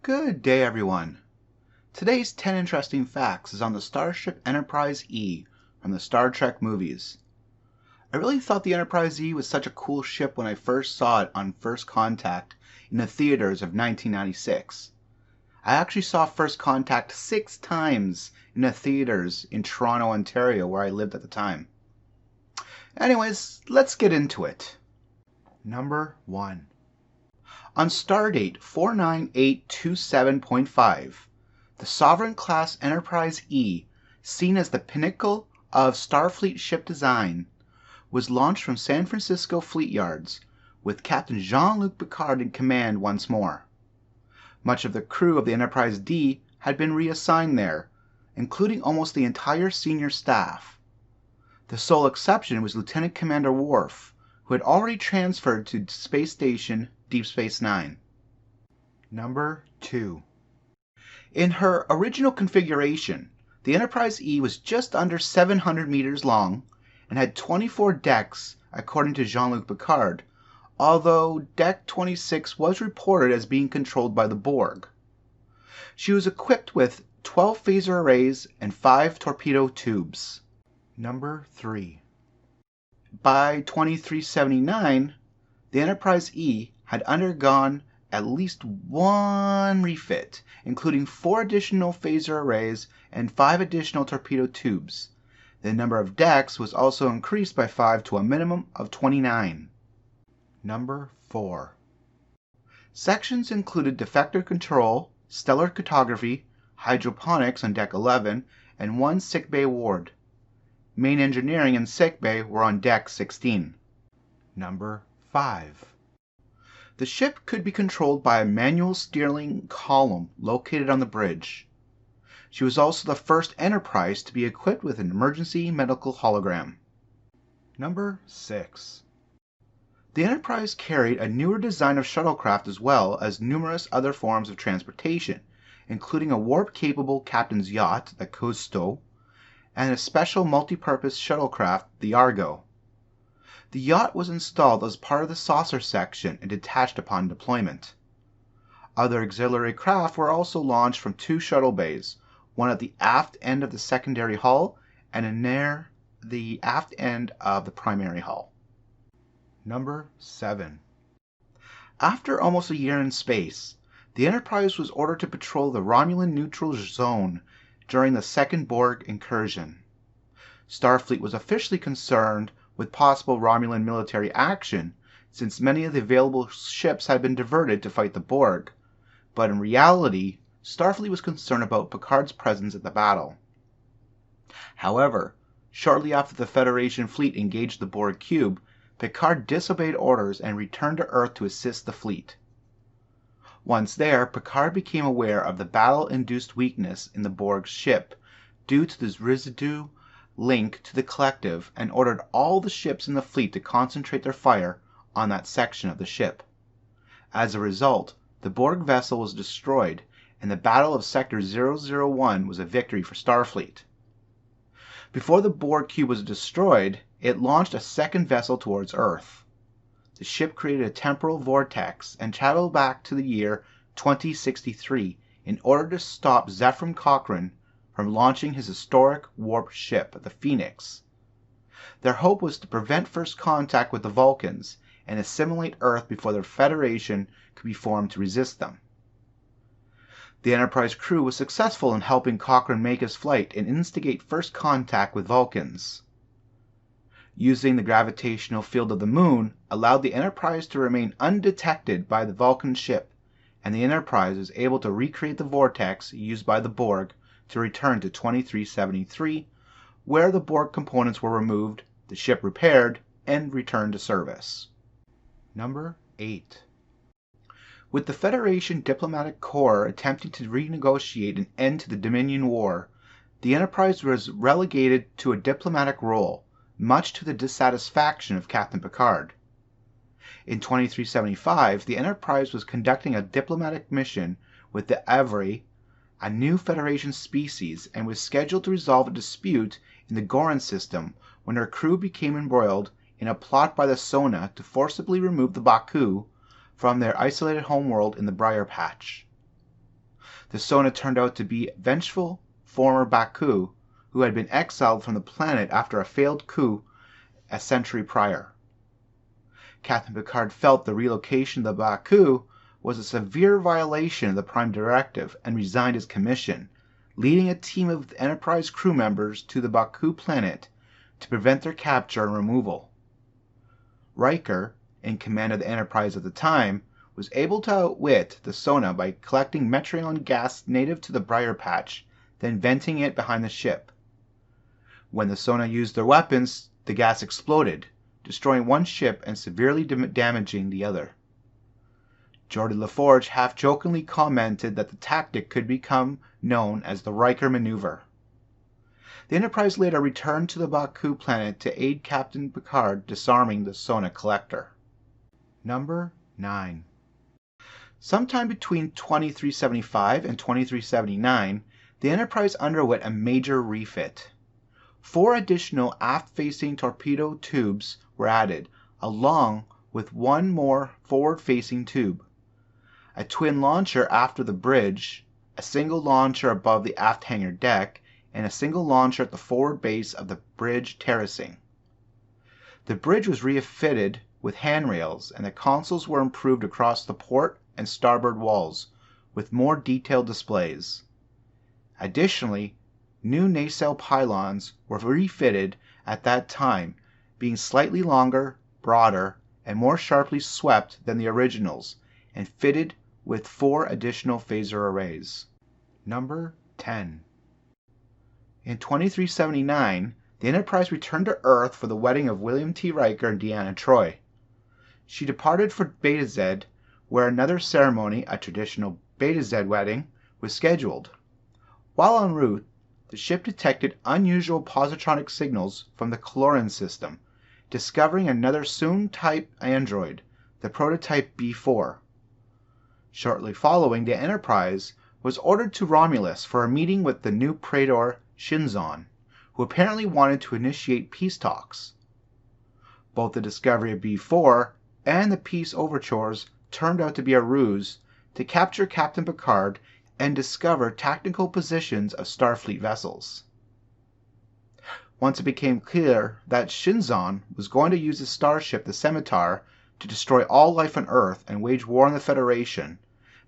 Good day, everyone. Today's 10 interesting facts is on the Starship Enterprise E from the Star Trek movies. I really thought the Enterprise E was such a cool ship when I first saw it on First Contact in the theaters of 1996. I actually saw First Contact 6 times in the theaters in Toronto, Ontario, where I lived at the time. Anyways, let's get into it. Number 1. On Stardate 49827.5, the Sovereign-class Enterprise E, seen as the pinnacle of Starfleet ship design, was launched from San Francisco Fleet Yards, with Captain Jean-Luc Picard in command once more. Much of the crew of the Enterprise D had been reassigned there, including almost the entire senior staff. The sole exception was Lieutenant Commander Worf, who had already transferred to Space Station Deep Space Nine. Number 2. In her original configuration, the Enterprise E was just under 700 meters long and had 24 decks according to Jean-Luc Picard, although Deck 26 was reported as being controlled by the Borg. She was equipped with 12 phaser arrays and 5 torpedo tubes. Number 3. By 2379, the Enterprise E had undergone at least one refit, including 4 additional phaser arrays and 5 additional torpedo tubes. The number of decks was also increased by 5 to a minimum of 29. Number 4. Sections included defector control, stellar cartography, hydroponics on Deck 11, and 1 sickbay ward. Main engineering and sickbay were on Deck 16. Number 5. The ship could be controlled by a manual steering column located on the bridge. She was also the first Enterprise to be equipped with an emergency medical hologram. Number 6. The Enterprise carried a newer design of shuttlecraft as well as numerous other forms of transportation, including a warp-capable captain's yacht, the Cousteau, and a special multi-purpose shuttlecraft, the Argo. The yacht was installed as part of the saucer section and detached upon deployment. Other auxiliary craft were also launched from 2 shuttle bays, one at the aft end of the secondary hull and near the aft end of the primary hull. Number 7. After almost a year in space, the Enterprise was ordered to patrol the Romulan neutral zone during the second Borg incursion. Starfleet was officially concerned with possible Romulan military action, since many of the available ships had been diverted to fight the Borg, but in reality, Starfleet was concerned about Picard's presence at the battle. However, shortly after the Federation fleet engaged the Borg cube, Picard disobeyed orders and returned to Earth to assist the fleet. Once there, Picard became aware of the battle-induced weakness in the Borg's ship due to this residue link to the collective and ordered all the ships in the fleet to concentrate their fire on that section of the ship. As a result, the Borg vessel was destroyed and the Battle of Sector 001 was a victory for Starfleet. Before the Borg cube was destroyed, it launched a second vessel towards Earth. The ship created a temporal vortex and traveled back to the year 2063 in order to stop Zefram Cochrane from launching his historic warp ship, the Phoenix. Their hope was to prevent first contact with the Vulcans and assimilate Earth before the Federation could be formed to resist them. The Enterprise crew was successful in helping Cochrane make his flight and instigate first contact with Vulcans. Using the gravitational field of the Moon allowed the Enterprise to remain undetected by the Vulcan ship, and the Enterprise was able to recreate the vortex used by the Borg to return to 2373, where the Borg components were removed, the ship repaired, and returned to service. Number 8. With the Federation Diplomatic Corps attempting to renegotiate an end to the Dominion War, the Enterprise was relegated to a diplomatic role, much to the dissatisfaction of Captain Picard. In 2375, the Enterprise was conducting a diplomatic mission with the Avery, a new Federation species, and was scheduled to resolve a dispute in the Goran system when her crew became embroiled in a plot by the Sona to forcibly remove the Baku from their isolated homeworld in the Briar Patch. The Sona turned out to be vengeful former Baku who had been exiled from the planet after a failed coup a century prior. Captain Picard felt the relocation of the Baku was a severe violation of the Prime Directive and resigned his commission, leading a team of Enterprise crew members to the Baku planet to prevent their capture and removal. Riker, in command of the Enterprise at the time, was able to outwit the Sona by collecting Metrion gas native to the Briar Patch, then venting it behind the ship. When the Sona used their weapons, the gas exploded, destroying one ship and severely damaging the other. Geordi LaForge half-jokingly commented that the tactic could become known as the Riker Maneuver. The Enterprise later returned to the Baku planet to aid Captain Picard disarming the Sona Collector. Number 9. Sometime between 2375 and 2379, the Enterprise underwent a major refit. 4 additional aft-facing torpedo tubes were added, along with 1 more forward-facing tube. A twin launcher after the bridge, a single launcher above the aft hangar deck, and a single launcher at the forward base of the bridge terracing. The bridge was refitted with handrails, and the consoles were improved across the port and starboard walls, with more detailed displays. Additionally, new nacelle pylons were refitted at that time, being slightly longer, broader, and more sharply swept than the originals, and fitted with 4 additional phaser arrays. Number 10. In 2379, the Enterprise returned to Earth for the wedding of William T. Riker and Deanna Troi. She departed for Beta Z, where another ceremony, a traditional Beta Z wedding, was scheduled. While en route, the ship detected unusual positronic signals from the Caloran system, discovering another Soong-type android, the prototype B4. Shortly following, the Enterprise was ordered to Romulus for a meeting with the new Praetor Shinzon, who apparently wanted to initiate peace talks. Both the discovery of B4 and the peace overtures turned out to be a ruse to capture Captain Picard and discover tactical positions of Starfleet vessels. Once it became clear that Shinzon was going to use his starship, the Scimitar, to destroy all life on Earth and wage war on the Federation,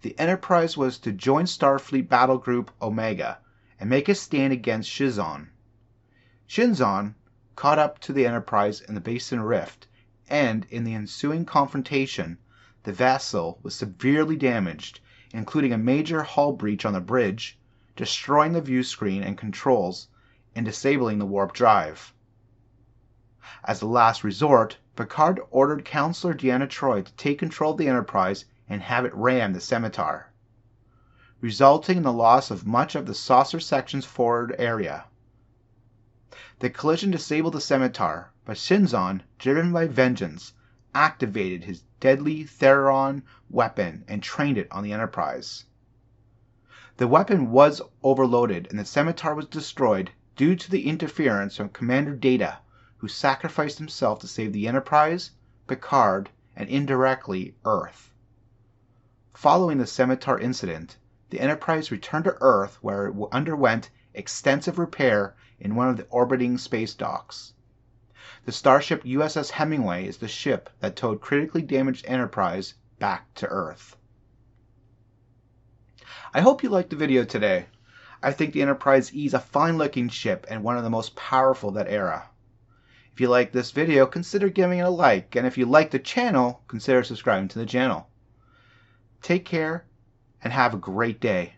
the Enterprise was to join Starfleet Battle Group Omega and make a stand against Shinzon. Shinzon caught up to the Enterprise in the Basin Rift, and in the ensuing confrontation, the vessel was severely damaged, including a major hull breach on the bridge, destroying the view screen and controls, and disabling the warp drive. As a last resort, Picard ordered Counselor Deanna Troi to take control of the Enterprise and have it ram the Scimitar, resulting in the loss of much of the saucer section's forward area. The collision disabled the Scimitar, but Shinzon, driven by vengeance, activated his deadly Theron weapon and trained it on the Enterprise. The weapon was overloaded and the Scimitar was destroyed due to the interference from Commander Data, who sacrificed himself to save the Enterprise, Picard, and indirectly Earth. Following the Scimitar incident, the Enterprise returned to Earth where it underwent extensive repair in one of the orbiting space docks. The starship USS Hemingway is the ship that towed critically damaged Enterprise back to Earth. I hope you liked the video today. I think the Enterprise E is a fine-looking ship and one of the most powerful of that era. If you like this video, consider giving it a like, and if you like the channel, consider subscribing to the channel. Take care, and have a great day.